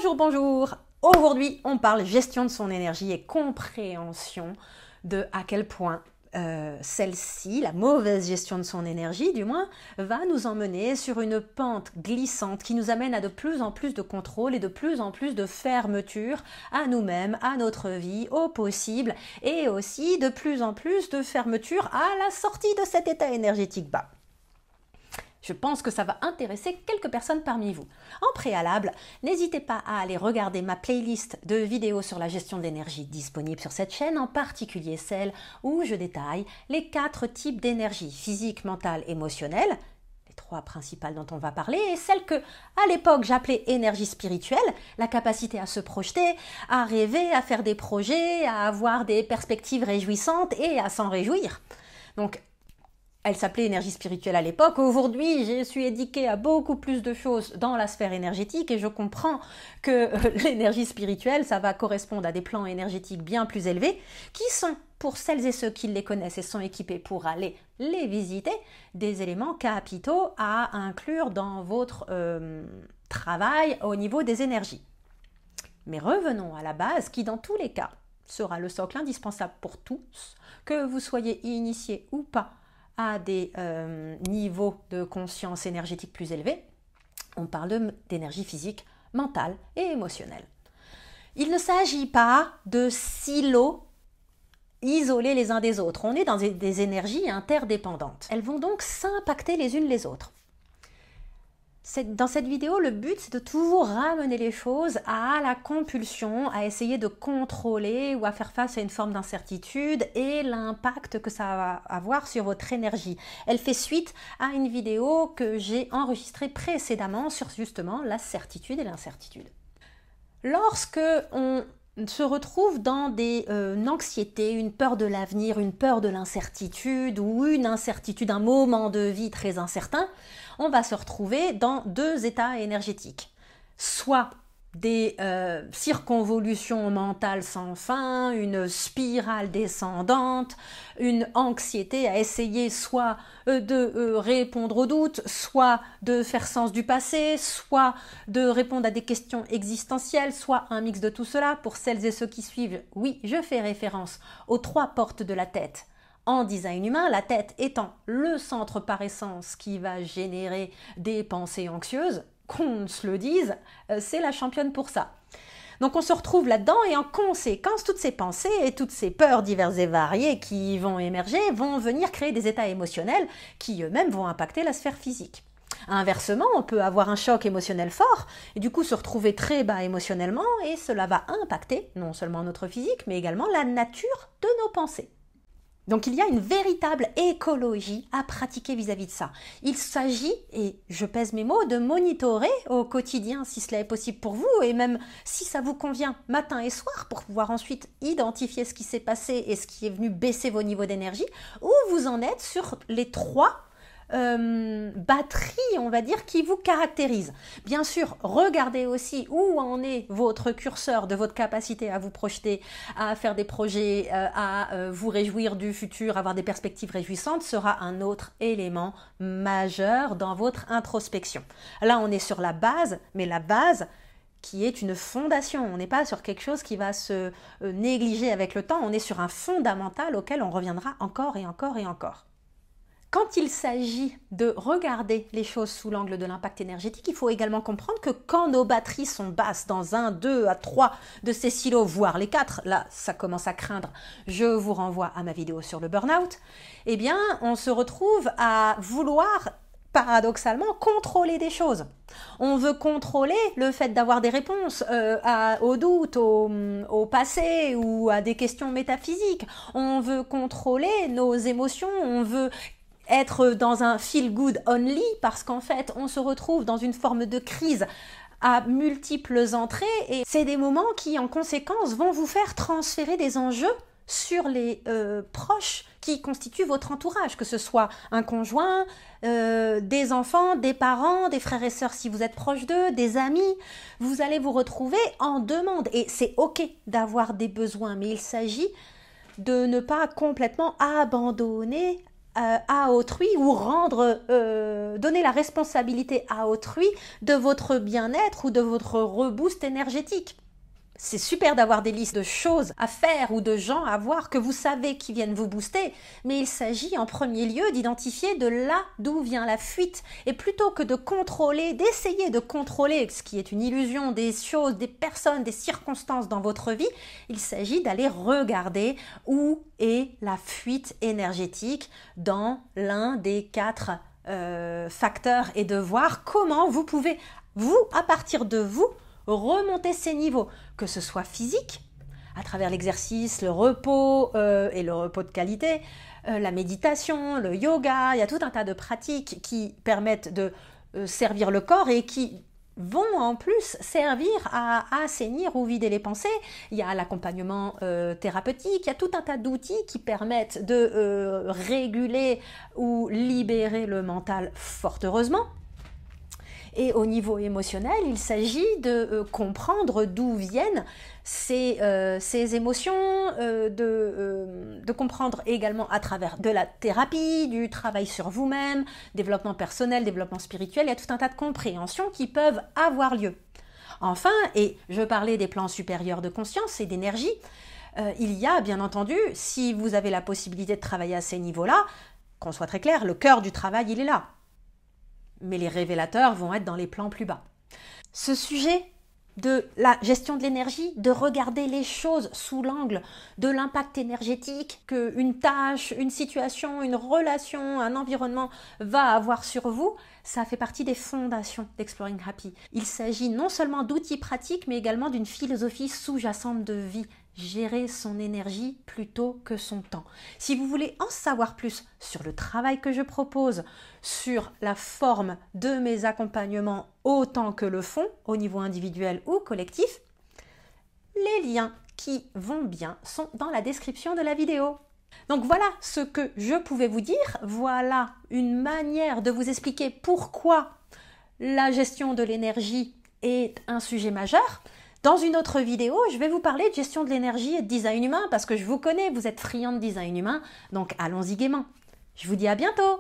Bonjour, bonjour. Aujourd'hui, on parle gestion de son énergie et compréhension de à quel point celle-ci, la mauvaise gestion de son énergie du moins, va nous emmener sur une pente glissante qui nous amène à de plus en plus de contrôle et de plus en plus de fermeture à nous-mêmes, à notre vie, au possible, et aussi de plus en plus de fermeture à la sortie de cet état énergétique bas. Je pense que ça va intéresser quelques personnes parmi vous. En préalable, n'hésitez pas à aller regarder ma playlist de vidéos sur la gestion d'énergie disponible sur cette chaîne, en particulier celle où je détaille les 4 types d'énergie, physique, mentale, émotionnelle, les 3 principales dont on va parler, et celle que, à l'époque, j'appelais énergie spirituelle, la capacité à se projeter, à rêver, à faire des projets, à avoir des perspectives réjouissantes et à s'en réjouir. Donc, elle s'appelait énergie spirituelle à l'époque. Aujourd'hui, je suis éduquée à beaucoup plus de choses dans la sphère énergétique et je comprends que l'énergie spirituelle, ça va correspondre à des plans énergétiques bien plus élevés qui sont, pour celles et ceux qui les connaissent et sont équipés pour aller les visiter, des éléments capitaux à inclure dans votre travail au niveau des énergies. Mais revenons à la base qui, dans tous les cas, sera le socle indispensable pour tous, que vous soyez initié ou pas à des niveaux de conscience énergétique plus élevés. On parle d'énergie physique, mentale et émotionnelle. Il ne s'agit pas de silos isolés les uns des autres. On est dans des énergies interdépendantes. Elles vont donc s'impacter les unes les autres. Dans cette vidéo, le but, c'est de toujours ramener les choses à la compulsion, à essayer de contrôler ou à faire face à une forme d'incertitude et l'impact que ça va avoir sur votre énergie. Elle fait suite à une vidéo que j'ai enregistrée précédemment sur justement la certitude et l'incertitude. Lorsque on se retrouve dans une anxiété, une peur de l'avenir, une peur de l'incertitude ou une incertitude, un moment de vie très incertain, on va se retrouver dans 2 états énergétiques. Soit des circonvolutions mentales sans fin, une spirale descendante, une anxiété à essayer soit de répondre aux doutes, soit de faire sens du passé, soit de répondre à des questions existentielles, soit un mix de tout cela. Pour celles et ceux qui suivent, oui, je fais référence aux 3 portes de la tête. En design humain, la tête étant le centre par essence qui va générer des pensées anxieuses, qu'on se le dise, c'est la championne pour ça. Donc on se retrouve là-dedans et en conséquence, toutes ces pensées et toutes ces peurs diverses et variées qui vont émerger vont venir créer des états émotionnels qui eux-mêmes vont impacter la sphère physique. Inversement, on peut avoir un choc émotionnel fort et du coup se retrouver très bas émotionnellement et cela va impacter non seulement notre physique mais également la nature de nos pensées. Donc il y a une véritable écologie à pratiquer vis-à-vis de ça. Il s'agit, et je pèse mes mots, de monitorer au quotidien si cela est possible pour vous et même si ça vous convient matin et soir pour pouvoir ensuite identifier ce qui s'est passé et ce qui est venu baisser vos niveaux d'énergie, où vous en êtes sur les 3 batterie, on va dire, qui vous caractérise. Bien sûr, regardez aussi où en est votre curseur de votre capacité à vous projeter, à faire des projets, à vous réjouir du futur, avoir des perspectives réjouissantes, sera un autre élément majeur dans votre introspection. Là, on est sur la base, mais la base qui est une fondation. On n'est pas sur quelque chose qui va se négliger avec le temps, on est sur un fondamental auquel on reviendra encore et encore et encore. Quand il s'agit de regarder les choses sous l'angle de l'impact énergétique, il faut également comprendre que quand nos batteries sont basses dans 1, 2 à 3 de ces silos, voire les 4, là ça commence à craindre, je vous renvoie à ma vidéo sur le burn-out, eh bien on se retrouve à vouloir paradoxalement contrôler des choses. On veut contrôler le fait d'avoir des réponses aux doutes, au passé ou à des questions métaphysiques. On veut contrôler nos émotions, on veut être dans un feel good only parce qu'en fait on se retrouve dans une forme de crise à multiples entrées et c'est des moments qui en conséquence vont vous faire transférer des enjeux sur les proches qui constituent votre entourage, que ce soit un conjoint, des enfants, des parents, des frères et sœurs si vous êtes proche d'eux, des amis. Vous allez vous retrouver en demande et c'est ok d'avoir des besoins, mais il s'agit de ne pas complètement abandonner à autrui ou donner la responsabilité à autrui de votre bien-être ou de votre reboost énergétique. C'est super d'avoir des listes de choses à faire ou de gens à voir que vous savez qui viennent vous booster, mais il s'agit en premier lieu d'identifier de là d'où vient la fuite. Et plutôt que de contrôler, d'essayer de contrôler, ce qui est une illusion, des choses, des personnes, des circonstances dans votre vie, il s'agit d'aller regarder où est la fuite énergétique dans l'un des 4 facteurs et de voir comment vous pouvez, à partir de vous, remonter ces niveaux, que ce soit physique, à travers l'exercice, le repos et le repos de qualité, la méditation, le yoga, il y a tout un tas de pratiques qui permettent de servir le corps et qui vont en plus servir à assainir ou vider les pensées. Il y a l'accompagnement thérapeutique, il y a tout un tas d'outils qui permettent de réguler ou libérer le mental fort heureusement. Et au niveau émotionnel, il s'agit de comprendre d'où viennent ces émotions, de comprendre également à travers de la thérapie, du travail sur vous-même, développement personnel, développement spirituel, il y a tout un tas de compréhensions qui peuvent avoir lieu. Enfin, et je parlais des plans supérieurs de conscience et d'énergie, il y a bien entendu, si vous avez la possibilité de travailler à ces niveaux-là, qu'on soit très clair, le cœur du travail, il est là. Mais les révélateurs vont être dans les plans plus bas. Ce sujet de la gestion de l'énergie, de regarder les choses sous l'angle de l'impact énergétique qu'une tâche, une situation, une relation, un environnement va avoir sur vous, ça fait partie des fondations d'Exploring Happy. Il s'agit non seulement d'outils pratiques, mais également d'une philosophie sous-jacente de vie. Gérer son énergie plutôt que son temps. Si vous voulez en savoir plus sur le travail que je propose, sur la forme de mes accompagnements autant que le fond, au niveau individuel ou collectif, les liens qui vont bien sont dans la description de la vidéo. Donc voilà ce que je pouvais vous dire, voilà une manière de vous expliquer pourquoi la gestion de l'énergie est un sujet majeur. Dans une autre vidéo, je vais vous parler de gestion de l'énergie et de design humain parce que je vous connais, vous êtes friand de design humain, donc allons-y gaiement. Je vous dis à bientôt!